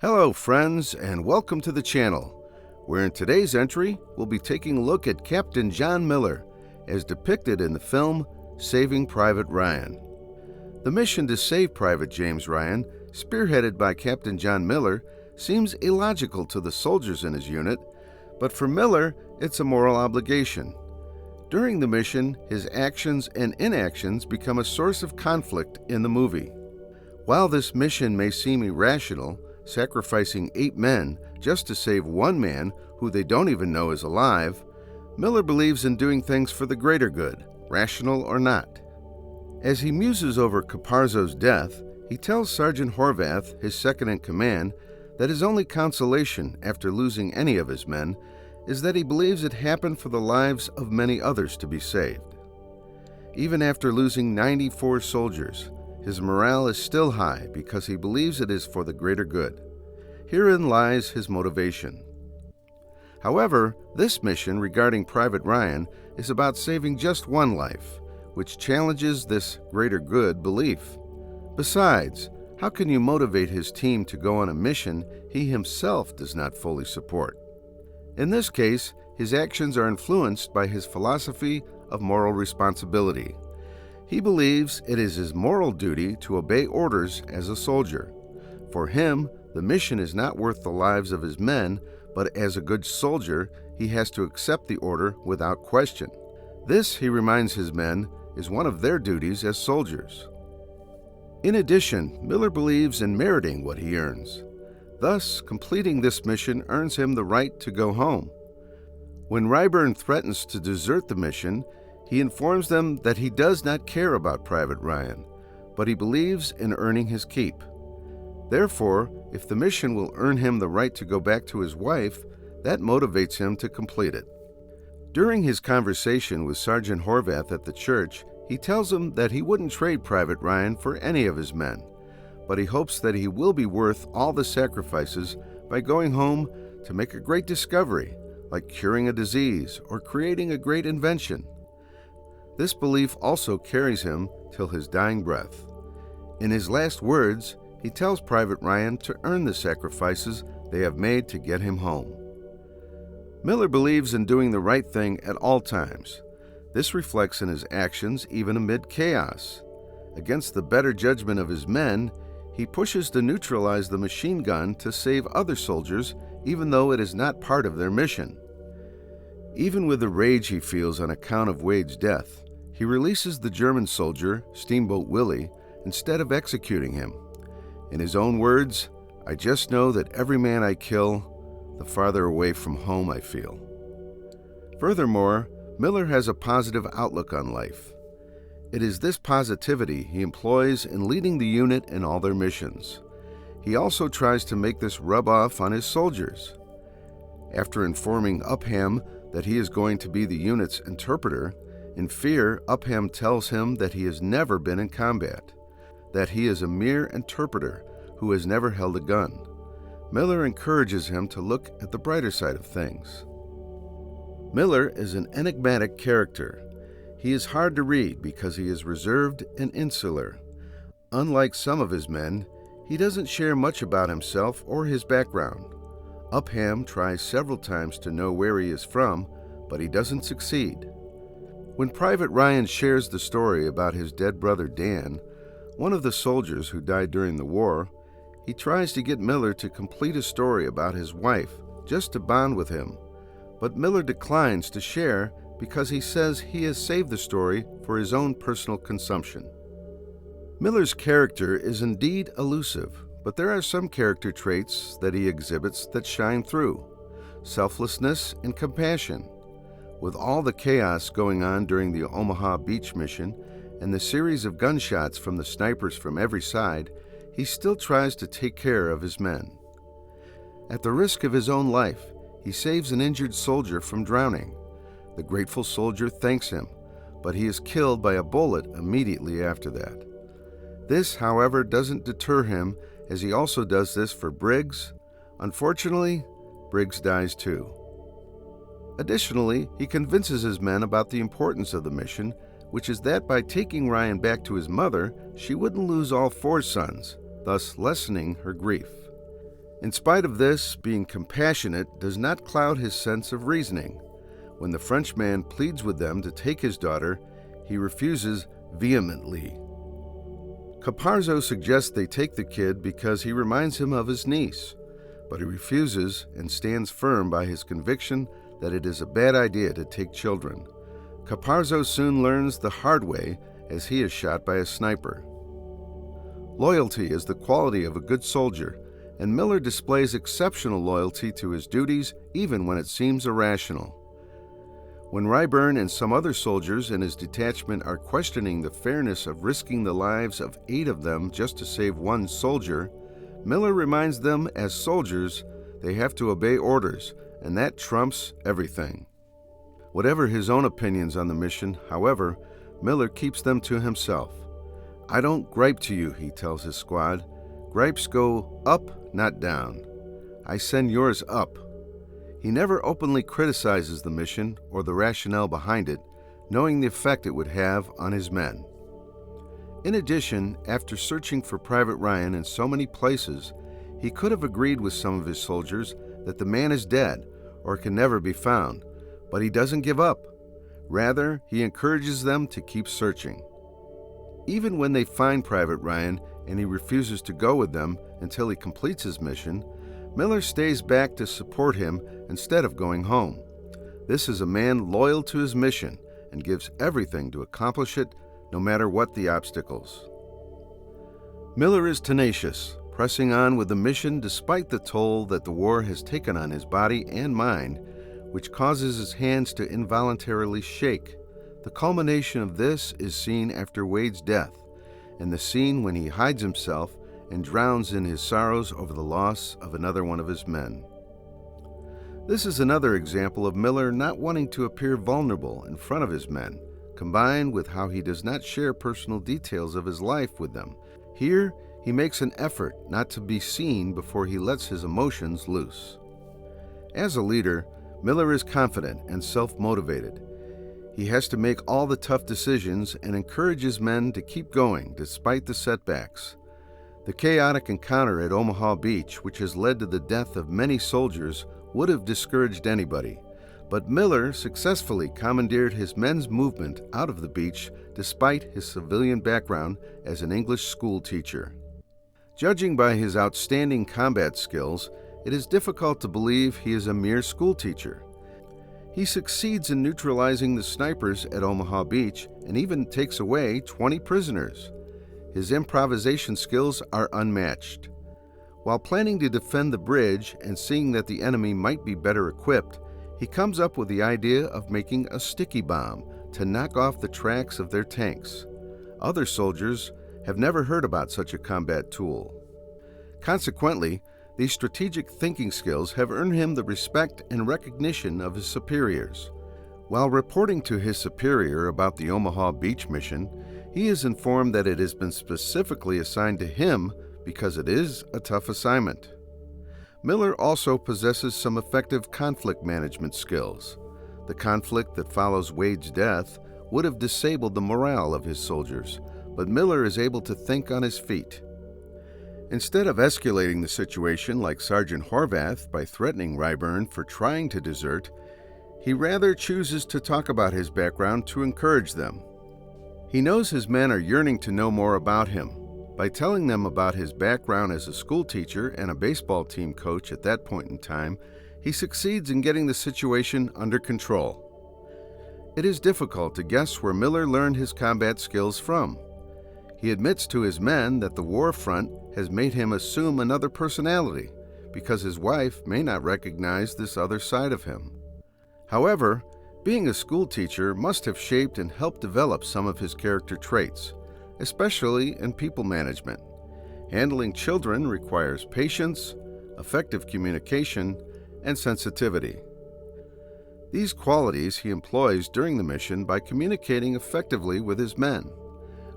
Hello friends, and welcome to the channel, where in today's entry we'll be taking a look at Captain John Miller as depicted in the film Saving Private Ryan. The mission to save Private James Ryan, spearheaded by Captain John Miller, seems illogical to the soldiers in his unit, but for Miller it's a moral obligation. During the mission, his actions and inactions become a source of conflict in the movie. While this mission may seem irrational, sacrificing 8 men just to save one man who they don't even know is alive, Miller believes in doing things for the greater good, rational or not. As he muses over Caparzo's death, he tells Sergeant Horvath, his second-in-command, that his only consolation after losing any of his men is that he believes it happened for the lives of many others to be saved. Even after losing 94 soldiers, his morale is still high because he believes it is for the greater good. Herein lies his motivation. However, this mission regarding Private Ryan is about saving just one life, which challenges this greater good belief. Besides, how can you motivate his team to go on a mission he himself does not fully support? In this case, his actions are influenced by his philosophy of moral responsibility. He believes it is his moral duty to obey orders as a soldier. For him, the mission is not worth the lives of his men, but as a good soldier, he has to accept the order without question. This, he reminds his men, is one of their duties as soldiers. In addition, Miller believes in meriting what he earns. Thus, completing this mission earns him the right to go home. When Ryburn threatens to desert the mission, he informs them that he does not care about Private Ryan, but he believes in earning his keep. Therefore, if the mission will earn him the right to go back to his wife, that motivates him to complete it. During his conversation with Sergeant Horvath at the church, he tells him that he wouldn't trade Private Ryan for any of his men, but he hopes that he will be worth all the sacrifices by going home to make a great discovery, like curing a disease or creating a great invention. This belief also carries him till his dying breath. In his last words, he tells Private Ryan to earn the sacrifices they have made to get him home. Miller believes in doing the right thing at all times. This reflects in his actions even amid chaos. Against the better judgment of his men, he pushes to neutralize the machine gun to save other soldiers, even though it is not part of their mission. Even with the rage he feels on account of Wade's death, he releases the German soldier, Steamboat Willie, instead of executing him. In his own words, "I just know that every man I kill, the farther away from home I feel." Furthermore, Miller has a positive outlook on life. It is this positivity he employs in leading the unit in all their missions. He also tries to make this rub off on his soldiers. After informing Upham that he is going to be the unit's interpreter, in fear, Upham tells him that he has never been in combat, that he is a mere interpreter who has never held a gun. Miller encourages him to look at the brighter side of things. Miller is an enigmatic character. He is hard to read because he is reserved and insular. Unlike some of his men, he doesn't share much about himself or his background. Upham tries several times to know where he is from, but he doesn't succeed. When Private Ryan shares the story about his dead brother Dan, one of the soldiers who died during the war, he tries to get Miller to complete a story about his wife, just to bond with him. But Miller declines to share because he says he has saved the story for his own personal consumption. Miller's character is indeed elusive, but there are some character traits that he exhibits that shine through: selflessness and compassion. With all the chaos going on during the Omaha Beach mission and the series of gunshots from the snipers from every side, he still tries to take care of his men. At the risk of his own life, he saves an injured soldier from drowning. The grateful soldier thanks him, but he is killed by a bullet immediately after that. This, however, doesn't deter him, as he also does this for Briggs. Unfortunately, Briggs dies too. Additionally, he convinces his men about the importance of the mission, which is that by taking Ryan back to his mother, she wouldn't lose all 4 sons, thus lessening her grief. In spite of this, being compassionate does not cloud his sense of reasoning. When the Frenchman pleads with them to take his daughter, he refuses vehemently. Caparzo suggests they take the kid because he reminds him of his niece, but he refuses and stands firm by his conviction that it is a bad idea to take children. Caparzo soon learns the hard way as he is shot by a sniper. Loyalty is the quality of a good soldier, and Miller displays exceptional loyalty to his duties even when it seems irrational. When Ryburn and some other soldiers in his detachment are questioning the fairness of risking the lives of 8 of them just to save one soldier, Miller reminds them as soldiers they have to obey orders, and that trumps everything. Whatever his own opinions on the mission, however, Miller keeps them to himself. "I don't gripe to you," he tells his squad. "Gripes go up, not down. I send yours up." He never openly criticizes the mission or the rationale behind it, knowing the effect it would have on his men. In addition, after searching for Private Ryan in so many places, he could have agreed with some of his soldiers that the man is dead or can never be found, but he doesn't give up. Rather, he encourages them to keep searching. Even when they find Private Ryan and he refuses to go with them until he completes his mission, Miller stays back to support him instead of going home. This is a man loyal to his mission and gives everything to accomplish it, no matter what the obstacles. Miller is tenacious, pressing on with the mission despite the toll that the war has taken on his body and mind, which causes his hands to involuntarily shake. The culmination of this is seen after Wade's death, and the scene when he hides himself and drowns in his sorrows over the loss of another one of his men. This is another example of Miller not wanting to appear vulnerable in front of his men, combined with how he does not share personal details of his life with them. Here, he makes an effort not to be seen before he lets his emotions loose. As a leader, Miller is confident and self-motivated. He has to make all the tough decisions and encourages men to keep going despite the setbacks. The chaotic encounter at Omaha Beach, which has led to the death of many soldiers, would have discouraged anybody, but Miller successfully commandeered his men's movement out of the beach despite his civilian background as an English school teacher. Judging by his outstanding combat skills, it is difficult to believe he is a mere school teacher. He succeeds in neutralizing the snipers at Omaha Beach and even takes away 20 prisoners. His improvisation skills are unmatched. While planning to defend the bridge and seeing that the enemy might be better equipped, he comes up with the idea of making a sticky bomb to knock off the tracks of their tanks. Other soldiers have never heard about such a combat tool. Consequently, these strategic thinking skills have earned him the respect and recognition of his superiors. While reporting to his superior about the Omaha Beach mission, he is informed that it has been specifically assigned to him because it is a tough assignment. Miller also possesses some effective conflict management skills. The conflict that follows Wade's death would have disabled the morale of his soldiers, but Miller is able to think on his feet. Instead of escalating the situation like Sergeant Horvath by threatening Ryburn for trying to desert, he rather chooses to talk about his background to encourage them. He knows his men are yearning to know more about him. By telling them about his background as a school teacher and a baseball team coach at that point in time, he succeeds in getting the situation under control. It is difficult to guess where Miller learned his combat skills from. He admits to his men that the war front has made him assume another personality because his wife may not recognize this other side of him. However, being a school teacher must have shaped and helped develop some of his character traits, especially in people management. Handling children requires patience, effective communication, and sensitivity. These qualities he employs during the mission by communicating effectively with his men.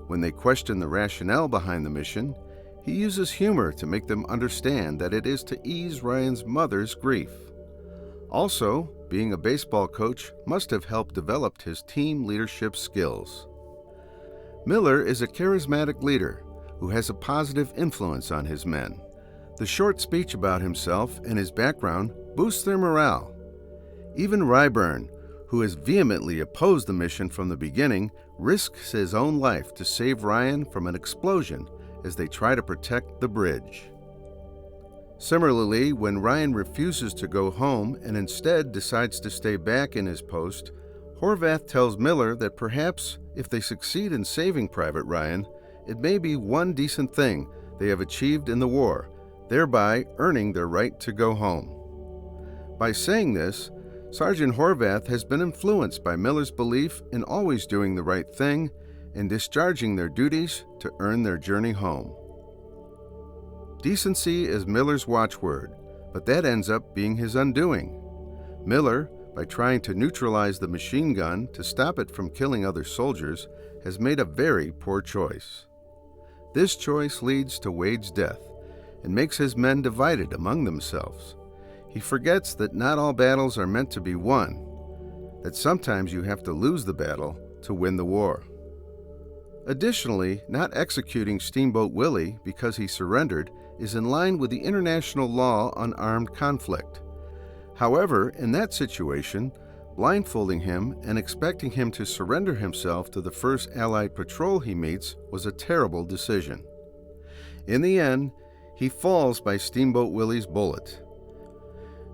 When they question the rationale behind the mission, he uses humor to make them understand that it is to ease Ryan's mother's grief. Also, being a baseball coach must have helped develop his team leadership skills. Miller is a charismatic leader who has a positive influence on his men. The short speech about himself and his background boosts their morale. Even Ryburn, who has vehemently opposed the mission from the beginning, risks his own life to save Ryan from an explosion as they try to protect the bridge. Similarly, when Ryan refuses to go home and instead decides to stay back in his post, Horvath tells Miller that perhaps if they succeed in saving Private Ryan, it may be one decent thing they have achieved in the war, thereby earning their right to go home. By saying this, Sergeant Horvath has been influenced by Miller's belief in always doing the right thing and discharging their duties to earn their journey home. Decency is Miller's watchword, but that ends up being his undoing. Miller, by trying to neutralize the machine gun to stop it from killing other soldiers, has made a very poor choice. This choice leads to Wade's death and makes his men divided among themselves. He forgets that not all battles are meant to be won, that sometimes you have to lose the battle to win the war. Additionally, not executing Steamboat Willie because he surrendered is in line with the international law on armed conflict. However, in that situation, blindfolding him and expecting him to surrender himself to the first Allied patrol he meets was a terrible decision. In the end, he falls by Steamboat Willie's bullet.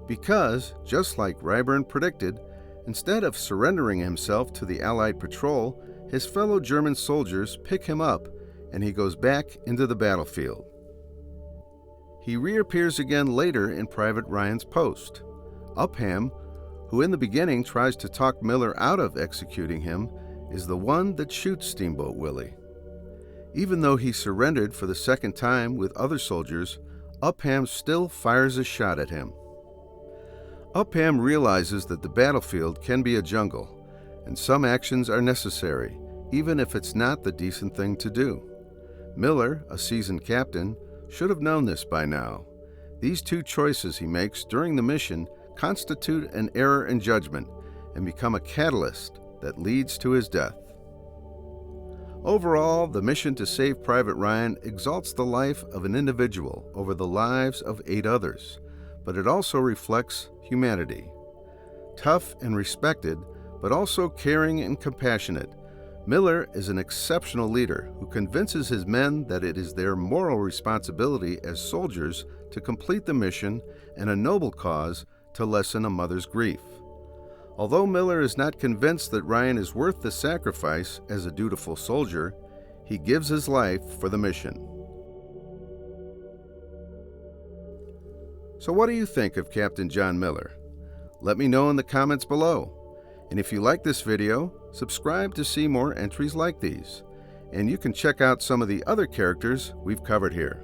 Because, just like Ryburn predicted, instead of surrendering himself to the Allied patrol, his fellow German soldiers pick him up and he goes back into the battlefield. He reappears again later in Private Ryan's post. Upham, who in the beginning tries to talk Miller out of executing him, is the one that shoots Steamboat Willie. Even though he surrendered for the second time with other soldiers, Upham still fires a shot at him. Upham realizes that the battlefield can be a jungle, and some actions are necessary, even if it's not the decent thing to do. Miller, a seasoned captain, should have known this by now. These two choices he makes during the mission constitute an error in judgment and become a catalyst that leads to his death. Overall, the mission to save Private Ryan exalts the life of an individual over the lives of 8 others, but it also reflects humanity. Tough and respected, but also caring and compassionate, Miller is an exceptional leader who convinces his men that it is their moral responsibility as soldiers to complete the mission and a noble cause to lessen a mother's grief. Although Miller is not convinced that Ryan is worth the sacrifice as a dutiful soldier, he gives his life for the mission. So what do you think of Captain John Miller? Let me know in the comments below. And if you like this video, subscribe to see more entries like these. And you can check out some of the other characters we've covered here.